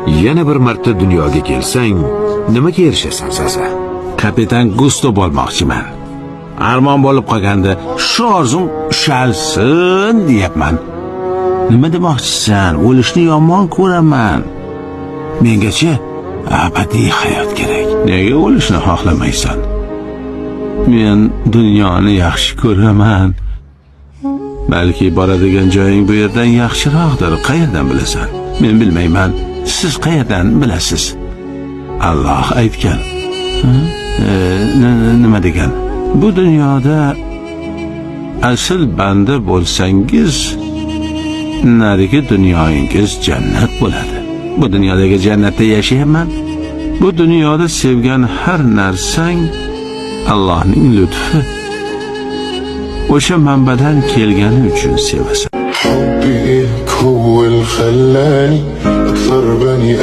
yana bir marta dunyoga kelsang, nimaga erishasan Zaza? Kapitan Gusto bo'lmoqchiman. Armon bo'lib qolganda shu orzum ushalsin deyapman. Nima demoqchisan? O'lishni yomon ko'raman. Mengacha abadiy hayot kerak. Nega o'lishni xohlamaysan? Men dunyoni yaxshi ko'raman. Balki boradigan joying bu yerdan yaxshiroqdir. Qayerdan bilasan? Men bilmayman. Siz qayerdan bilasiz? Alloh aytgan. Nima degan? Bu dunyoda asl banda bo'lsangiz, narigi dunyoyingiz jannat bo'ladi. Bu dunyodagi jannatda yashayman. Bu dunyoda sevgan har narsang Allohning lutfi. O'sha manbadan kelgani uchun sevasan. حبك هو اللي خلاني أكثر بني